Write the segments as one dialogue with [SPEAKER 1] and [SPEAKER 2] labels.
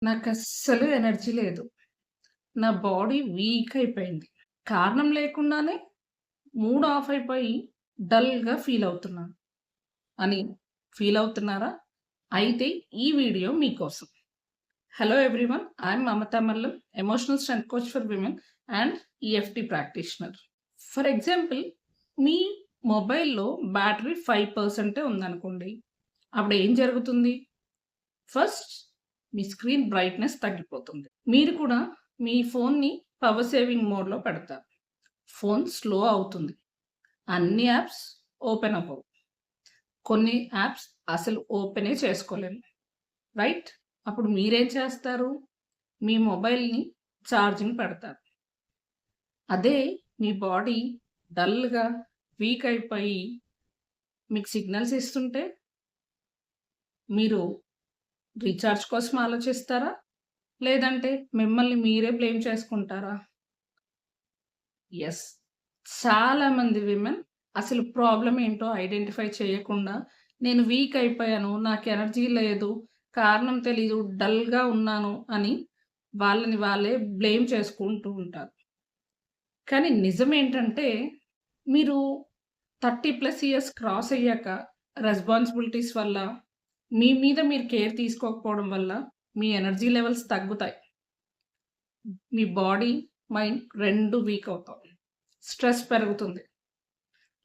[SPEAKER 1] నాకస్సలు energy లేదు. నా body weak అయిపోయింది. కారణం లేకుండానే మూడ్ ఆఫ్ అయిపోయి డల్‌గా ఫీల్ అవుతున్నాను అని ఫీల్ అవుతున్నారా? అయితే ఈ వీడియో మీకోసం. Hello everyone. I'm Mamata Mallam, emotional strength coach for women and EFT practitioner. For example, మీ మొబైల్‌లో బ్యాటరీ 5% ఉందనుకోండి. అప్పుడు ఏం జరుగుతుంది? ఫస్ట్ మీ స్క్రీన్ బ్రైట్‌నెస్ తగ్గిపోతుంది. మీరు కూడా మీ ఫోన్‌ని పవర్ సేవింగ్ మోడ్‌లో పెడతారు. ఫోన్ స్లో అవుతుంది. అన్ని యాప్స్ ఓపెన్ అవ్వవు. కొన్ని యాప్స్ అసలు ఓపెనే చేసుకోలేము. రైట్? అప్పుడు మీరేం చేస్తారు? మీ మొబైల్‌ని ఛార్జింగ్ పెడతారు. అదే మీ బాడీ డల్‌గా, వీక్ అయిపోయి మీకు సిగ్నల్స్ ఇస్తుంటే మీరు రీచార్జ్ కోసం ఆలోచిస్తారా? లేదంటే మిమ్మల్ని మీరే బ్లేమ్ చేసుకుంటారా? యెస్. చాలామంది విమెన్ అసలు ప్రాబ్లమ్ ఏంటో ఐడెంటిఫై చేయకుండా, నేను వీక్ అయిపోయాను, నాకు ఎనర్జీ లేదు, కారణం తెలీదు, డల్‌గా ఉన్నాను అని వాళ్ళని వాళ్ళే బ్లేమ్ చేసుకుంటూ ఉంటారు. కానీ నిజమేంటంటే, మీరు 30+ ఇయర్స్ క్రాస్ అయ్యాక రెస్పాన్సిబిలిటీస్ వల్ల, మీ మీద మీరు కేర్ తీసుకోకపోవడం వల్ల మీ ఎనర్జీ లెవెల్స్ తగ్గుతాయి. మీ బాడీ, మైండ్ 2 వీక్ అవుతాయి. స్ట్రెస్ పెరుగుతుంది.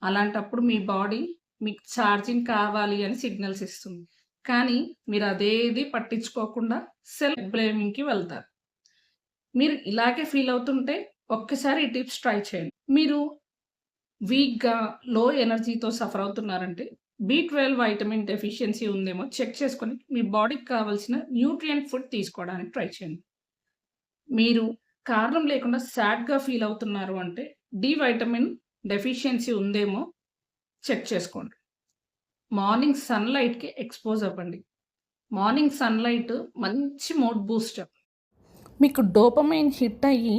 [SPEAKER 1] అలాంటప్పుడు మీ బాడీ మీకు ఛార్జింగ్ కావాలి అని సిగ్నల్స్ ఇస్తుంది. కానీ మీరు అదేది పట్టించుకోకుండా సెల్ఫ్ బ్లేమింగ్‌కి వెళ్తారు. మీరు ఇలాగే ఫీల్ అవుతుంటే ఒక్కసారి ఈ టిప్స్ ట్రై చేయండి. మీరు వీక్‌గా, లో ఎనర్జీతో సఫర్ అవుతున్నారంటే బి12 వైటమిన్ డెఫిషియన్సీ ఉందేమో చెక్ చేసుకొని మీ బాడీకి కావాల్సిన న్యూట్రియంట్ ఫుడ్ తీసుకోవడానికి ట్రై చేయండి. మీరు కారణం లేకుండా సాడ్‌గా ఫీల్ అవుతున్నారు అంటే డి వైటమిన్ డెఫిషియన్సీ ఉందేమో చెక్ చేసుకోండి. మార్నింగ్ సన్‌లైట్‌కి ఎక్స్‌పోజ్ అవ్వండి. మార్నింగ్ సన్‌లైట్ మంచి మూడ్ బూస్టర్. మీకు డోపమైన్ హిట్ అయ్యి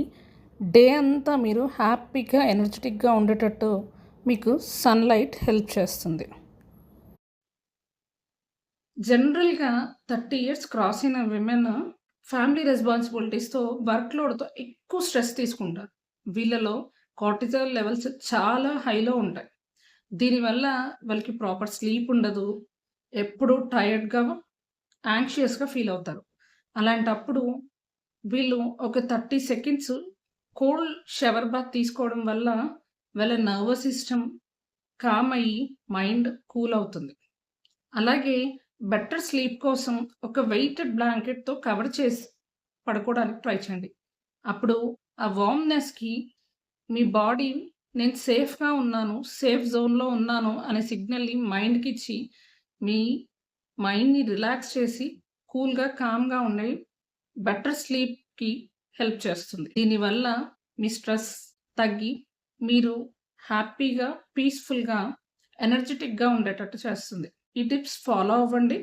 [SPEAKER 1] డే అంతా మీరు హ్యాపీగా, ఎనర్జిటిక్‌గా ఉండేటట్టు మీకు సన్‌లైట్ హెల్ప్ చేస్తుంది. జనరల్‌గా 30 ఇయర్స్ క్రాస్ అయిన విమెన్ ఫ్యామిలీ రెస్పాన్సిబిలిటీస్‌తో, వర్క్ లోడ్‌తో ఎక్కువ స్ట్రెస్ తీసుకుంటారు. వీళ్ళలో కార్టిజాల్ లెవెల్స్ చాలా హైలో ఉంటాయి. దీనివల్ల వాళ్ళకి ప్రాపర్ స్లీప్ ఉండదు. ఎప్పుడూ టైర్డ్‌గా, యాంగ్షియస్‌గా ఫీల్ అవుతారు. అలాంటప్పుడు వీళ్ళు ఒక 30 సెకండ్స్ కోల్డ్ షవర్ బాత్ తీసుకోవడం వల్ల వాళ్ళ నర్వస్ సిస్టమ్ కామ్ అయ్యి మైండ్ కూల్ అవుతుంది. అలాగే బెటర్ స్లీప్ కోసం ఒక వెయిటెడ్ బ్లాంకెట్‌తో కవర్ చేసి పడుకోవడానికి ట్రై చేయండి. అప్పుడు ఆ వార్మ్‌నెస్‌కి మీ బాడీ నేను సేఫ్‌గా ఉన్నాను, సేఫ్ జోన్‌లో ఉన్నాను అనే సిగ్నల్‌ని మైండ్‌కిచ్చి, మీ మైండ్‌ని రిలాక్స్ చేసి కూల్‌గా, కామ్‌గా ఉండి బెటర్ స్లీప్‌కి హెల్ప్ చేస్తుంది. దీనివల్ల మీ స్ట్రెస్ తగ్గి మీరు హ్యాపీగా, పీస్‌ఫుల్‌గా, ఎనర్జిటిక్‌గా ఉండేటట్టు చేస్తుంది. ఈ టిప్స్ ఫాలో అవ్వండి.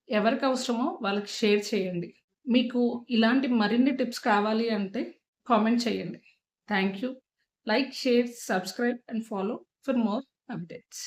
[SPEAKER 1] ఎవరికి అవసరమో వాళ్ళకి షేర్ చేయండి. మీకు ఇలాంటి మరిన్ని టిప్స్ కావాలి అంటే కామెంట్ చేయండి. Thank you. Like, share, subscribe and follow for more updates.